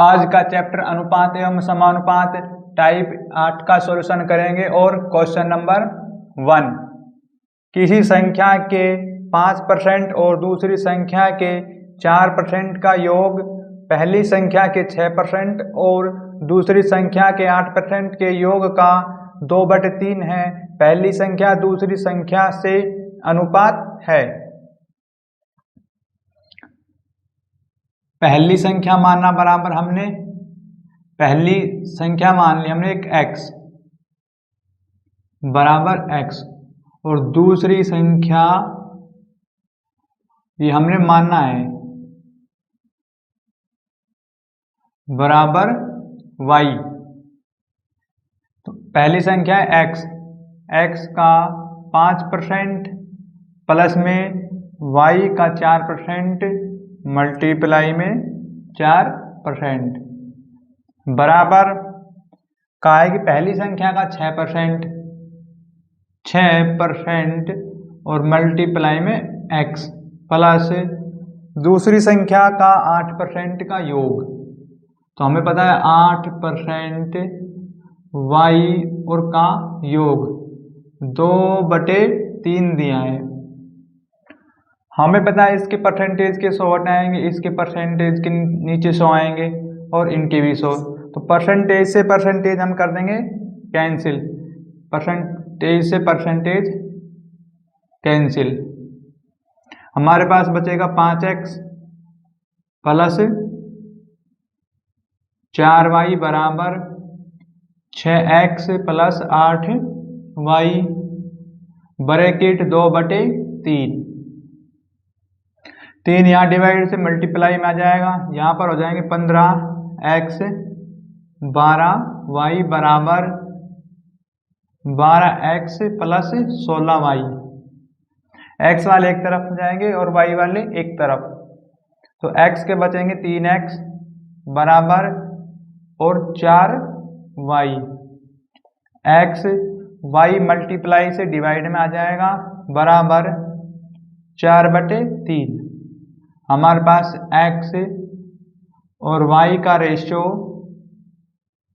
आज का चैप्टर अनुपात एवं समानुपात टाइप 8 का सॉल्यूशन करेंगे। और क्वेश्चन नंबर 1, किसी संख्या के 5% और दूसरी संख्या के 4% का योग पहली संख्या के 6% और दूसरी संख्या के 8% के योग का 2/3 है। पहली संख्या दूसरी संख्या से अनुपात है। पहली संख्या मानना बराबर हमने पहली संख्या मान ली हमने एक x बराबर x और दूसरी संख्या ये हमने मानना है बराबर y। तो पहली संख्या है x का 5% प्लस में y का 4% मल्टीप्लाई में 4% बराबर का है कि पहली संख्या का 6% और मल्टीप्लाई में x प्लस दूसरी संख्या का 8% का योग। तो हमें पता है 8% y और का योग 2/3 दिया है। हमें पता है इसके परसेंटेज के 100 हटाएंगे, इसके परसेंटेज के नीचे 100 आएंगे और इनके भी 100। तो परसेंटेज से परसेंटेज हम कर देंगे कैंसिल, परसेंटेज से परसेंटेज कैंसिल। हमारे पास बचेगा 5x प्लस 4y बराबर 6x प्लस 8y ब्रैकेट 2/3। 3 यहाँ डिवाइड से मल्टीप्लाई में आ जाएगा, यहाँ पर हो जाएंगे 15x 12y बराबर 12x प्लस 16y। x वाले एक तरफ हो जाएंगे और y वाले एक तरफ। तो x के बचेंगे 3x बराबर और 4y। x y मल्टीप्लाई से डिवाइड में आ जाएगा बराबर 4/3। हमारे पास x और y का रेशियो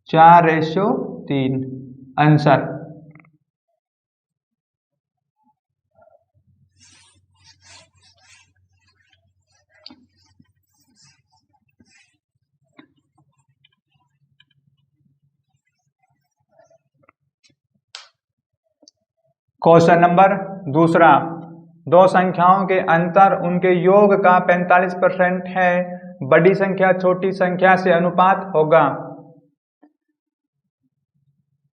4:3 आंसर। क्वेश्चन नंबर 2, दो संख्याओं के अंतर उनके योग का 45% है। बड़ी संख्या छोटी संख्या से अनुपात होगा।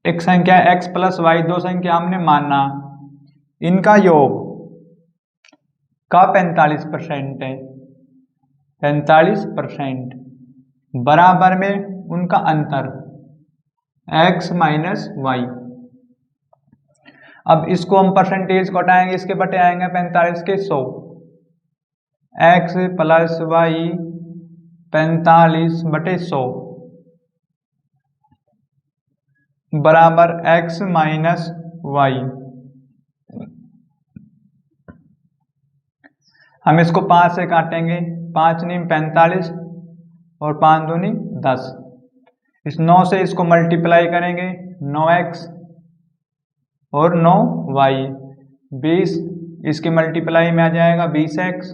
एक संख्या x प्लस y, दो संख्या हमने माना, इनका योग का 45% है, 45% बराबर में उनका अंतर x माइनस y। अब इसको हम परसेंटेज को हटाएंगे, इसके बटे आएंगे 45 के 100। x प्लस y 45/100 बराबर x माइनस y। हम इसको 5 से काटेंगे, 5 × 45 और 5 दूनी 10। इस 9 से इसको मल्टीप्लाई करेंगे, 9x और 9y 20, इसके मल्टीप्लाई में आ जाएगा 20x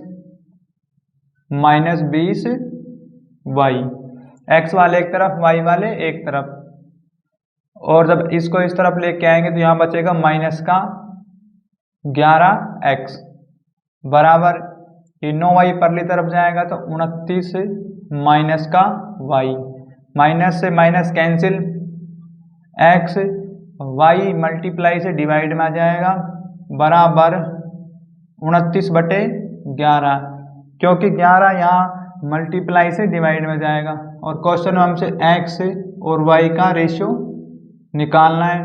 माइनस 20y। x वाले एक तरफ y वाले एक तरफ। और जब इसको इस तरफ लेके आएंगे तो यहाँ बचेगा माइनस का 11x बराबर ये 9y परली तरफ जाएगा तो 29 माइनस का y। माइनस से minus cancel, x y multiply से डिवाइड में आ जाएगा बराबर 29/11, क्योंकि 11 यहाँ मल्टीप्लाई से डिवाइड में जाएगा। और क्वेश्चन में हमसे x और y का रेशियो निकालना है,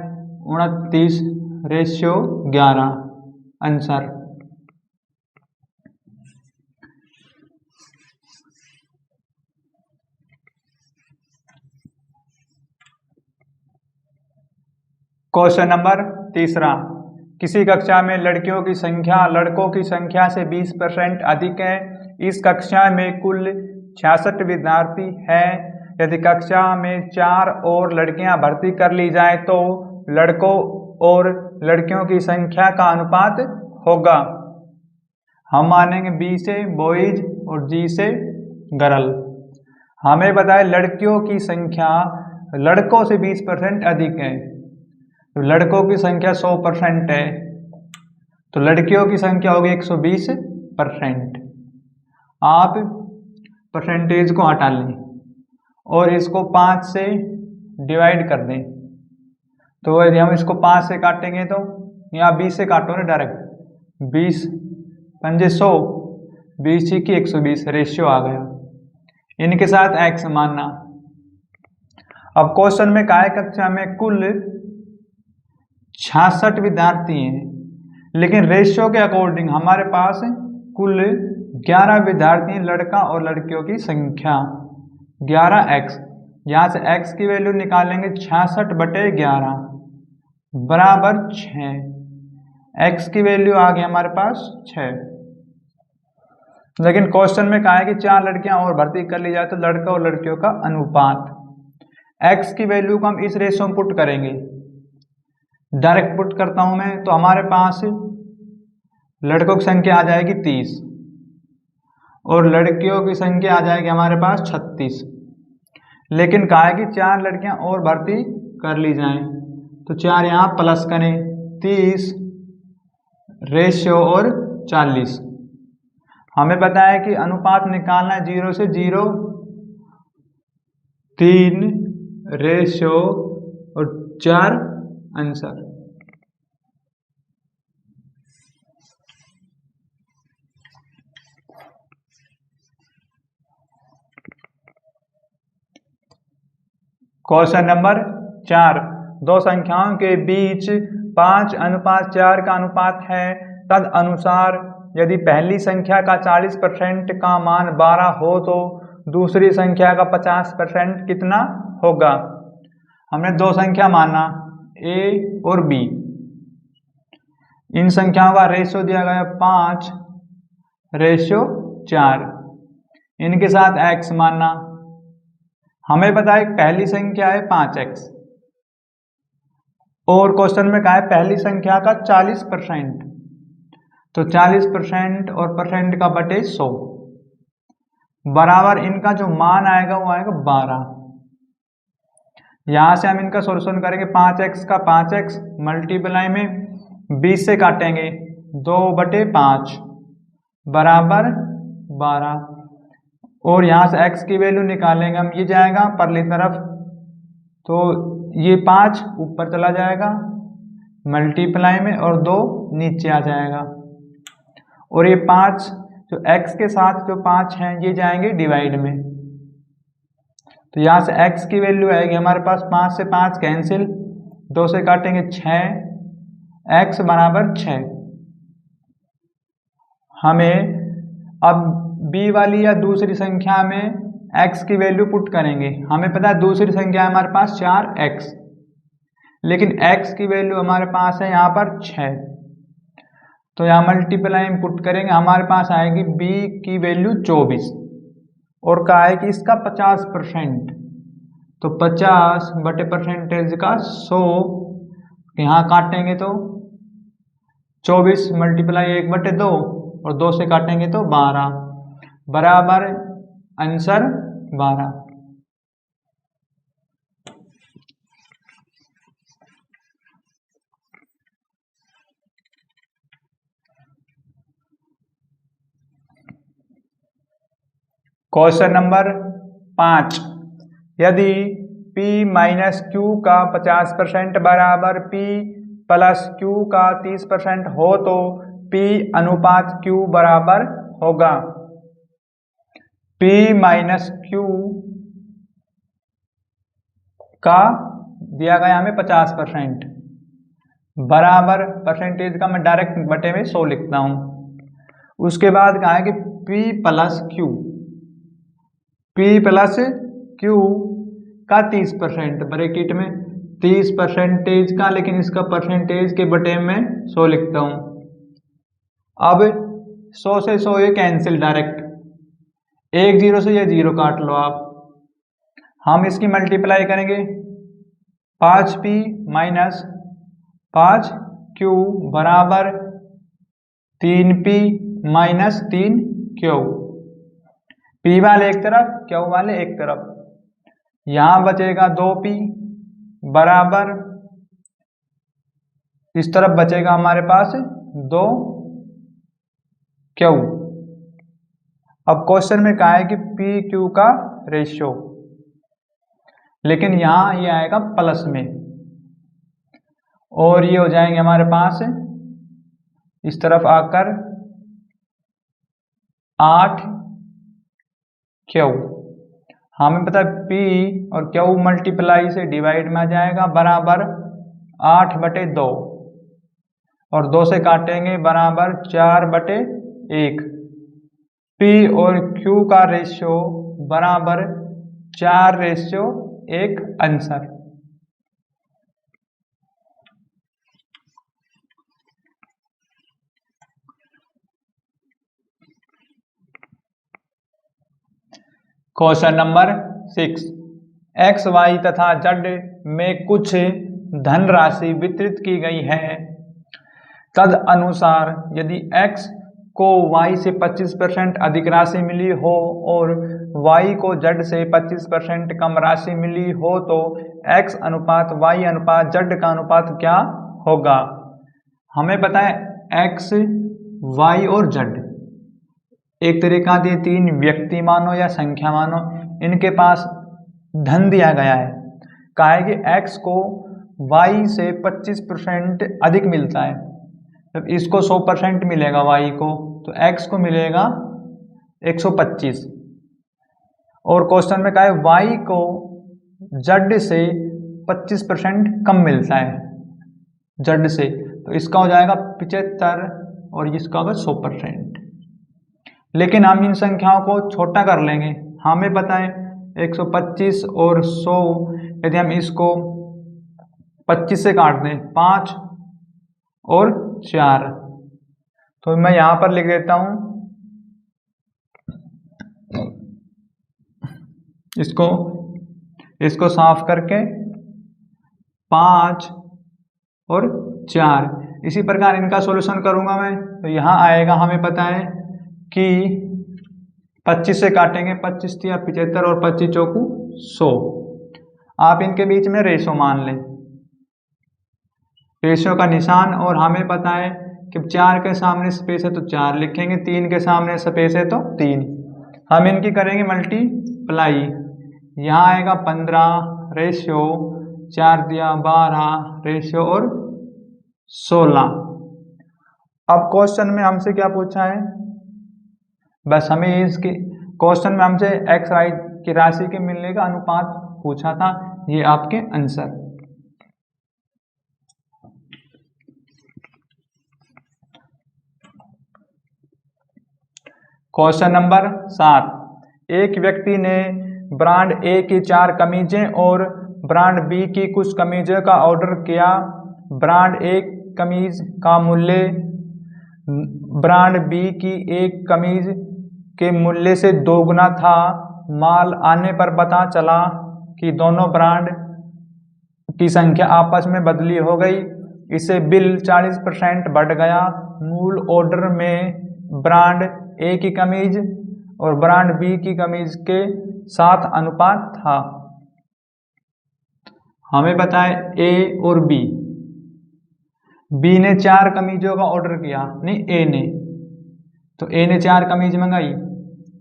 29:11 आंसर। क्वेश्चन नंबर 3, किसी कक्षा में लड़कियों की संख्या लड़कों की संख्या से 20% अधिक है। इस कक्षा में कुल 66 विद्यार्थी हैं। यदि कक्षा में 4 और लड़कियां भर्ती कर ली जाए तो लड़कों और लड़कियों की संख्या का अनुपात होगा। हम मानेंगे बी से बॉयज और जी से गर्ल। हमें बताए लड़कियों की संख्या लड़कों से 20% अधिक है, तो लड़कों की संख्या 100% है, तो लड़कियों की संख्या होगी 120%। आप परसेंटेज को हटा लें और इसको 5 से डिवाइड कर दें, तो यदि हम इसको 5 से काटेंगे तो यहाँ 20 से काटो ना डायरेक्ट, 20 पंजे 100, 20 की 120 रेशियो आ गया। इनके साथ x मानना। अब क्वेश्चन में काय कक्षा में कुल 66 विद्यार्थी हैं, लेकिन रेशियो के अकॉर्डिंग हमारे पास कुल 11 विद्यार्थी हैं, लड़का और लड़कियों की संख्या 11x। यहाँ से x की वैल्यू निकालेंगे 66/11 बराबर 6। x की वैल्यू आ गई हमारे पास 6। लेकिन क्वेश्चन में कहा है कि 4 लड़कियां और भर्ती कर ली जाए तो लड़का और लड़कियों का अनुपात। x की वैल्यू को हम इस रेशियो में पुट करेंगे, डायरेक्ट पुट करता हूं मैं, तो हमारे पास लड़कों की संख्या आ जाएगी 30 और लड़कियों की संख्या आ जाएगी हमारे पास 36। लेकिन कहा है कि 4 लड़कियां और भर्ती कर ली जाएं, तो 4 यहाँ प्लस करें, 30 रेशियो और 40। हमें पता है कि अनुपात निकालना है 0 से 0, 3 रेशियो और 4 आंसर। क्वेश्चन नंबर 4, दो संख्याओं के बीच 5:4 का अनुपात है, तद अनुसार यदि पहली संख्या का 40% का मान 12 हो तो दूसरी संख्या का 50% कितना होगा। हमने दो संख्या माना a और b, इन संख्याओं का रेशियो दिया गया 5:4, इनके साथ x मानना। हमें पता है पहली संख्या है 5x और क्वेश्चन में कहा है पहली संख्या का 40%, तो 40% और परसेंट का बटे 100 बराबर इनका जो मान आएगा वो आएगा 12। यहां से हम इनका सॉल्यूशन करेंगे, 5x का 5x मल्टीप्लाई में 20 से काटेंगे 2/5 बराबर 12 और यहाँ से x की वैल्यू निकालेंगे हम, ये जाएगा परली तरफ तो ये 5 ऊपर चला जाएगा मल्टीप्लाई में और 2 नीचे आ जाएगा और ये 5 जो x के साथ जो 5 हैं ये जाएंगे डिवाइड में, तो यहाँ से x की वैल्यू आएगी हमारे पास 5 से 5 कैंसिल, 2 से काटेंगे 6, x बराबर 6। हमें अब b वाली या दूसरी संख्या में x की वैल्यू पुट करेंगे। हमें पता है दूसरी संख्या है हमारे पास 4x, लेकिन x की वैल्यू हमारे पास है यहाँ पर 6, तो यहाँ मल्टीप्लाई में पुट करेंगे, हमारे पास आएगी b की वैल्यू 24 और कहा है कि इसका 50%, तो 50 बटे परसेंटेज का 100, यहाँ काटेंगे तो 24 मल्टीप्लाई 1/2 और 2 से काटेंगे तो 12 बराबर आंसर 12। क्वेश्चन नंबर 5, यदि p माइनस q का 50% बराबर p प्लस q का 30% हो तो p अनुपात q बराबर होगा। p माइनस q का दिया गया हमें 50% बराबर परसेंटेज का मैं डायरेक्ट बटे में 100 लिखता हूं। उसके बाद कहा है कि p प्लस q का 30% ब्रैकेट में 30% का, लेकिन इसका परसेंटेज के बटे में 100 लिखता हूं। अब 100 से 100 ये कैंसिल, डायरेक्ट 1 0 से ये 0 काट लो आप। हम इसकी मल्टीप्लाई करेंगे 5p माइनस 5q बराबर 3p माइनस 3q। p वाले एक तरफ, q वाले एक तरफ। यहाँ बचेगा 2p बराबर, इस तरफ बचेगा हमारे पास 2q। अब क्वेश्चन में कहा है कि पी क्यू का रेशियो, लेकिन यहाँ ये आएगा प्लस में, और ये हो जाएंगे हमारे पास इस तरफ आकर 8q। हमें पता है P और Q मल्टीप्लाई से डिवाइड में आ जाएगा बराबर 8/2, और 2 से काटेंगे बराबर 4/1। P और Q का रेशियो बराबर 4:1 answer. Question number 6, x y तथा जेड में कुछ धनराशि वितरित की गई है। तद अनुसार यदि x को y से 25% अधिक राशि मिली हो और y को z से 25% कम राशि मिली हो तो x अनुपात y अनुपात z का अनुपात क्या होगा। हमें पता है x, y और z एक तरीका दिए 3 व्यक्ति मानो या संख्या मानो, इनके पास धन दिया गया है। कहा है कि x को y से 25% अधिक मिलता है। जब इसको 100% मिलेगा y को, तो x को मिलेगा 125। और क्वेश्चन में कहा है y को z से 25% कम मिलता है, z से, तो इसका हो जाएगा 75 और इसका होगा 100%। लेकिन हम इन संख्याओं को छोटा कर लेंगे। हमें पता है 125 और 100, यदि हम इसको 25 से काट दें 5 और 4, तो मैं यहाँ पर लिख देता हूँ इसको साफ करके 5 और 4। इसी प्रकार इनका सॉल्यूशन करूँगा मैं, तो यहाँ आएगा, हमें पता है कि 25 से काटेंगे 25 या 75 और 25 चौकू 100। आप इनके बीच में रेशो मान लें, रेशो का निशान, और हमें पता है कि 4 के सामने स्पेस है तो 4 लिखेंगे, 3 के सामने स्पेस है तो 3। हम इनकी करेंगे मल्टीप्लाई, यहाँ आएगा 15 रेशियो 4 दिया 12 रेशियो और 16। अब क्वेश्चन में हमसे क्या पूछा है, बस हमें इसके क्वेश्चन में हमसे एक्स वाई की राशि के मिलने का अनुपात पूछा था। ये आपके आंसर। क्वेश्चन नंबर 7, एक व्यक्ति ने ब्रांड ए की 4 कमीजें और ब्रांड बी की कुछ कमीजों का ऑर्डर किया। ब्रांड ए कमीज का मूल्य ब्रांड बी की एक कमीज के मूल्य से दोगुना था। माल आने पर पता चला कि दोनों ब्रांड की संख्या आपस में बदली हो गई। इससे बिल 40% बढ़ गया। मूल ऑर्डर में ब्रांड ए की कमीज और ब्रांड बी की कमीज के साथ अनुपात था। हमें पता है ए और बी ने 4 कमीजों का ऑर्डर किया, नहीं ए ने, तो ए ने 4 कमीज मंगाई,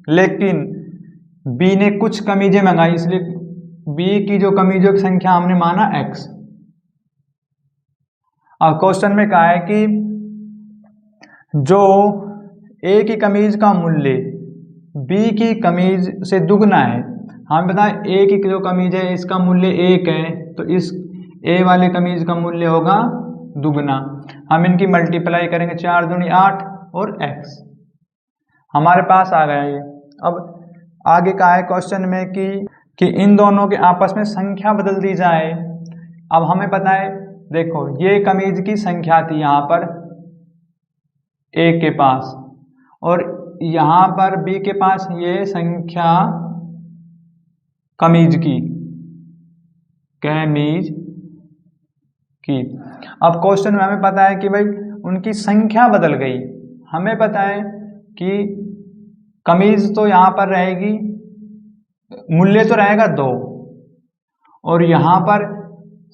लेकिन बी ने कुछ कमीजें मंगाई, इसलिए बी की जो कमीजों की संख्या हमने माना x। अब क्वेश्चन में कहा है कि जो ए की कमीज का मूल्य बी की कमीज से दुगना है। हमें पता है ए की जो कमीज है इसका मूल्य 1 है, तो इस ए वाले कमीज का मूल्य होगा दुगना। हम इनकी मल्टीप्लाई करेंगे, 4 दूनी 8 और x हमारे पास आ गया ये। अब आगे कहा है क्वेश्चन में कि इन दोनों के आपस में संख्या बदल दी जाए। अब हमें पता है, देखो ये कमीज की संख्या थी यहाँ पर ए के पास, और यहाँ पर बी के पास ये संख्या कमीज की, कैमीज की। अब क्वेश्चन में हमें पता है कि भाई उनकी संख्या बदल गई। हमें पता है कि कमीज तो यहाँ पर रहेगी, मूल्य तो रहेगा 2 और यहाँ पर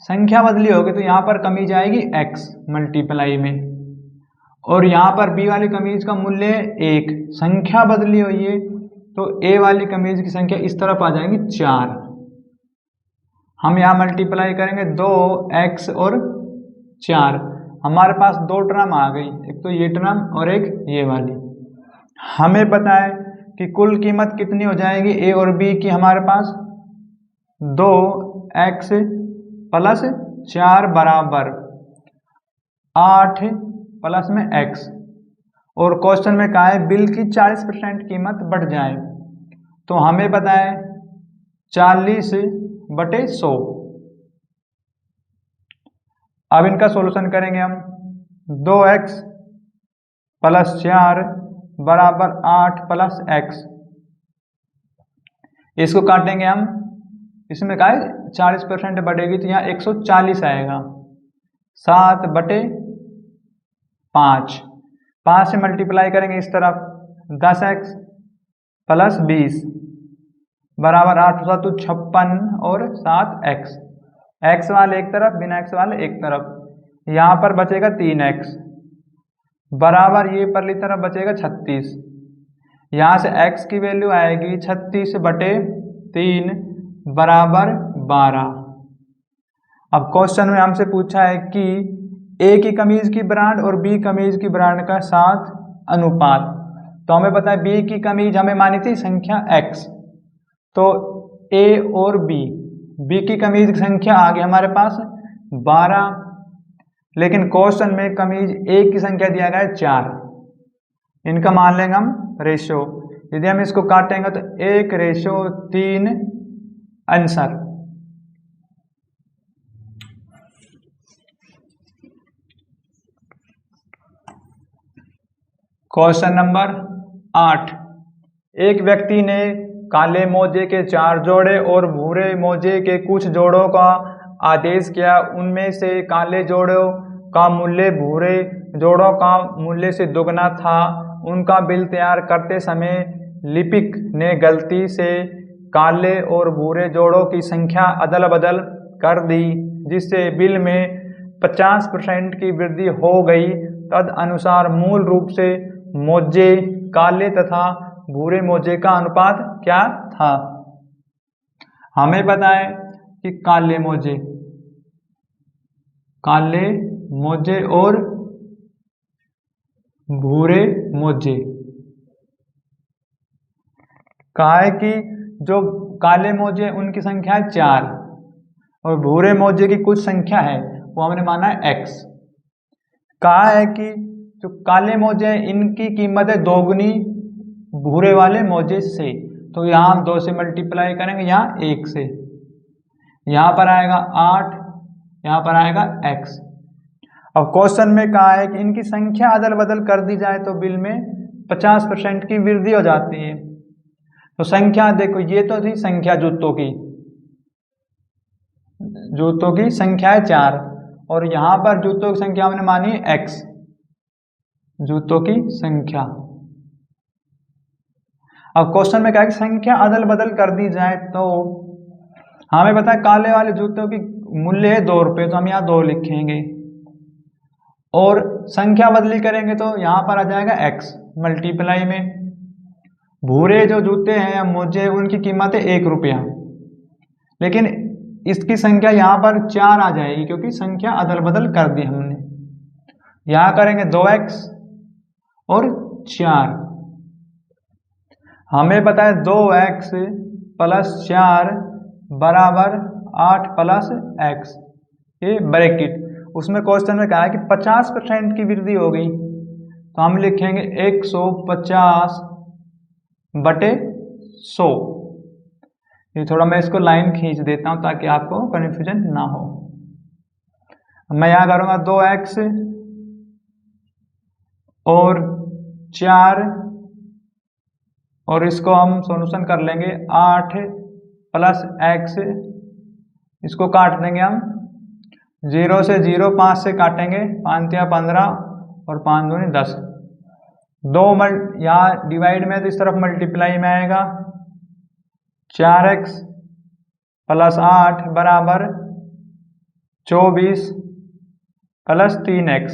संख्या बदली होगी तो यहाँ पर कमीज आएगी x मल्टीप्लाई में, और यहाँ पर बी वाली कमीज का मूल्य है 1, संख्या बदली हुई है तो ए वाली कमीज की संख्या इस तरफ आ जाएगी 4। हम यहाँ मल्टीप्लाई करेंगे 2x और 4, हमारे पास 2 टर्म आ गई, एक तो ये टर्म और एक ये वाली। हमें पता है कि कुल कीमत कितनी हो जाएगी ए और बी की, हमारे पास 2x प्लस 4 बराबर 8 प्लस में x, और क्वेश्चन में कहा है बिल की 40% कीमत बढ़ जाए, तो हमें पता है 40/100। अब इनका सॉल्यूशन करेंगे हम। 2x प्लस 4 बराबर 8 प्लस x, इसको काटेंगे हम, इसमें कहा है 40% बढ़ेगी तो यहाँ 140 आएगा, 7/5, 5 से मल्टीप्लाई करेंगे इस तरफ, 10x प्लस 20 बराबर 8 7 56 और 7x, x वाले एक तरफ, बिना x वाले एक तरफ, यहाँ पर बचेगा 3x बराबर ये परली तरफ बचेगा 36, यहाँ से x की वैल्यू आएगी 36/3 बराबर 12। अब क्वेश्चन में हमसे पूछा है कि ए की कमीज की ब्रांड और बी कमीज की ब्रांड का साथ अनुपात, तो हमें पता है बी की कमीज हमें मानी थी संख्या x, तो ए और बी की कमीज की संख्या आ गई हमारे पास 12, लेकिन क्वेश्चन में कमीज ए की संख्या दिया गया है 4, इनका मान लेंगे हम रेशो। यदि हम इसको काटेंगे तो 1:3 आंसर। क्वेश्चन नंबर 8, एक व्यक्ति ने काले मोजे के 4 जोड़े और भूरे मोजे के कुछ जोड़ों का आदेश किया, उनमें से काले जोड़ों का मूल्य भूरे जोड़ों का मूल्य से दुगना था। उनका बिल तैयार करते समय लिपिक ने गलती से काले और भूरे जोड़ों की संख्या अदल बदल कर दी, जिससे बिल में 50% की वृद्धि हो गई। तद अनुसार मूल रूप से मोजे काले तथा भूरे मोजे का अनुपात क्या था। हमें पता है कि काले मोजे और भूरे मोजे, कहा है कि जो काले मोजे उनकी संख्या है 4 और भूरे मोजे की कुछ संख्या है वो हमने माना है x। कहा है कि जो काले मोजे हैं इनकी कीमत है 2 गुनी भूरे वाले मोजे से, तो यहाँ हम 2 से मल्टीप्लाई करेंगे, यहाँ 1 से, यहाँ पर आएगा 8, यहाँ पर आएगा x। अब क्वेश्चन में कहा है कि इनकी संख्या अदल बदल कर दी जाए तो बिल में 50% की वृद्धि हो जाती है। तो संख्या देखो, ये तो थी संख्या जूतों की संख्या है 4 और यहाँ पर जूतों की संख्या हमने मानी है x, जूतों की संख्या। अब क्वेश्चन में क्या है कि संख्या अदल बदल कर दी जाए, तो हमें पता है काले वाले जूतों की मूल्य है 2 रुपये, तो हम यहाँ 2 लिखेंगे और संख्या बदली करेंगे तो यहाँ पर आ जाएगा x मल्टीप्लाई में। भूरे जो जूते हैं मोजे उनकी कीमत है 1 रुपया, लेकिन इसकी संख्या यहाँ पर 4 आ जाएगी क्योंकि संख्या अदल बदल कर दी हमने। यहाँ करेंगे 2x और 4, हमें पता है 2x प्लस 4 बराबर 8 प्लस x, ये ब्रैकेट। उसमें क्वेश्चन में कहा है कि 50% की वृद्धि हो गई, तो हम लिखेंगे 150/100। ये थोड़ा मैं इसको लाइन खींच देता हूँ ताकि आपको कन्फ्यूजन ना हो। मैं यहाँ करूँगा 2x और 4 और इसको हम सॉल्यूशन कर लेंगे 8 प्लस x इसको काट देंगे हम 0 से 0, 5 से काटेंगे, 5 या 15 और 5 दूनी 10। यहाँ डिवाइड में तो इस तरफ मल्टीप्लाई में आएगा 4x + 8 बराबर 24 + 3x।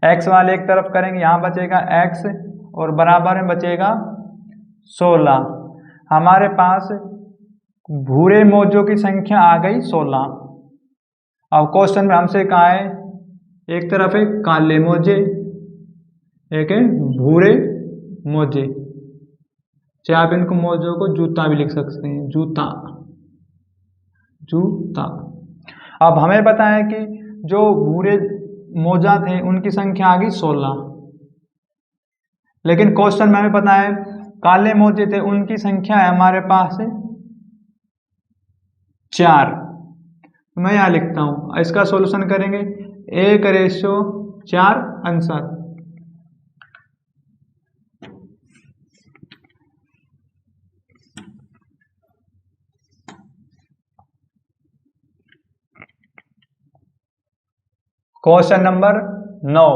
x वाले एक तरफ करेंगे, यहाँ बचेगा x और बराबर में बचेगा 16। हमारे पास भूरे मोजों की संख्या आ गई 16। अब क्वेश्चन में हमसे कहा है, एक तरफ है काले मोजे, एक है भूरे मोजे, चाहे आप इनको मोजों को जूता भी लिख सकते हैं, जूता जूता। अब हमें पता है कि जो भूरे मोजा थे उनकी संख्या आ गई 16, लेकिन क्वेश्चन में हमें पता है काले मोजे थे उनकी संख्या है हमारे पास 4। मैं यहाँ लिखता हूँ, इसका सॉल्यूशन करेंगे 1:4 आंसर। क्वेश्चन नंबर 9,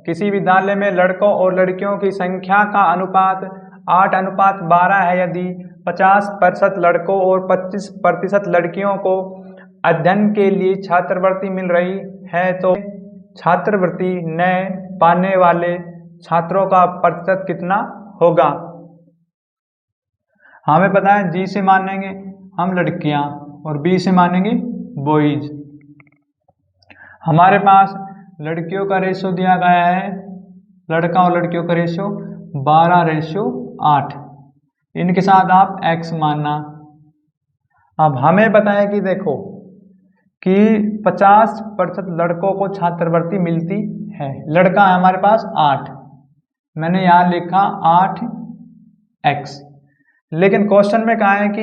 किसी विद्यालय में लड़कों और लड़कियों की संख्या का अनुपात 8:12 है। यदि 50% लड़कों और 25% लड़कियों को अध्ययन के लिए छात्रवृत्ति मिल रही है, तो छात्रवृत्ति न पाने वाले छात्रों का प्रतिशत कितना होगा? हमें पता है जी से मानेंगे हम लड़कियां और बी से मानेंगे बॉयज। हमारे पास लड़कियों का रेशियो दिया गया है, लड़का और लड़कियों का रेशियो 12:8। इनके साथ आप x मानना। अब हमें पता है कि देखो कि 50% लड़कों को छात्रवृत्ति मिलती है, लड़का है हमारे पास 8, मैंने यहाँ लिखा 8x। लेकिन क्वेश्चन में कहा है कि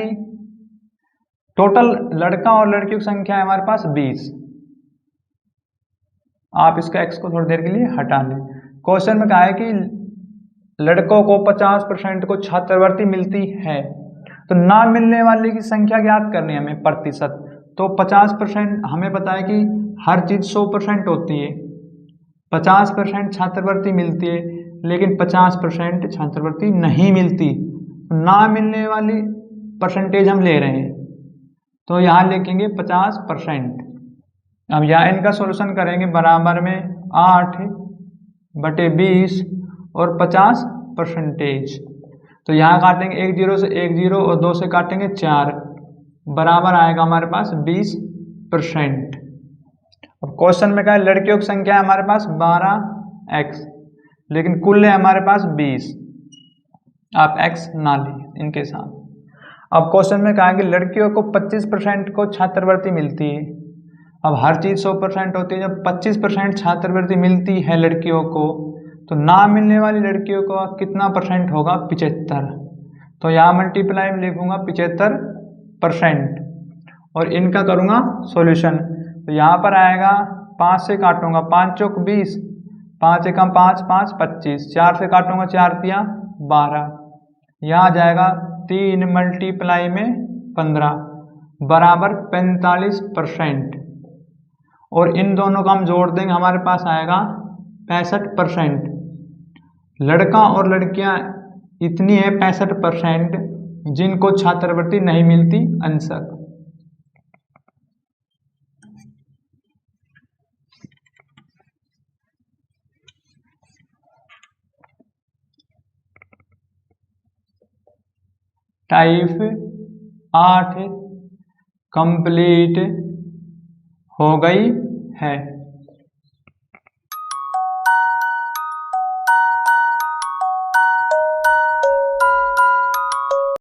टोटल लड़का और लड़कियों की संख्या है हमारे पास 20। आप इसका x को थोड़ी देर के लिए हटा लें। क्वेश्चन में कहा है कि लड़कों को 50% को छात्रवृत्ति मिलती है, तो ना मिलने वाले की संख्या ज्ञात करनी है हमें, प्रतिशत। तो 50% हमें पता है कि हर चीज़ 100% होती है, 50% छात्रवृत्ति मिलती है, लेकिन 50% छात्रवृत्ति नहीं मिलती। ना मिलने वाली परसेंटेज हम ले रहे हैं, तो यहाँ लिखेंगे 50%। अब यहाँ इनका सॉल्यूशन करेंगे, बराबर में 8/20 और 50%। तो यहाँ काटेंगे 1 0 से 1 0 और 2 से काटेंगे 4, बराबर आएगा हमारे पास 20%। अब क्वेश्चन में कहा है लड़कियों की संख्या है हमारे पास 12x, लेकिन कुल है हमारे पास 20। आप x ना लें इनके साथ। अब क्वेश्चन में कहा है कि लड़कियों को 25% को छात्रवृत्ति मिलती है। अब हर चीज़ 100% होती है, जब 25% छात्रवृत्ति मिलती है लड़कियों को, तो ना मिलने वाली लड़कियों का कितना परसेंट होगा? 75। तो यहाँ मल्टीप्लाई में लिखूंगा 75% और इनका करूँगा सॉल्यूशन। तो यहाँ पर आएगा 5 से काटूंगा, 5 चौक 20, 5 एकम 5, 5 25, 4 से काटूंगा 4 तिया 12, यहाँ आ जाएगा 3 मल्टीप्लाई में 15 बराबर 45%। और इन दोनों का हम जोड़ देंगे, हमारे पास आएगा 65%। लड़का और लड़कियां इतनी है 65% जिनको छात्रवृत्ति नहीं मिलती। आंसर। टाइप 8 कंप्लीट हो गई है।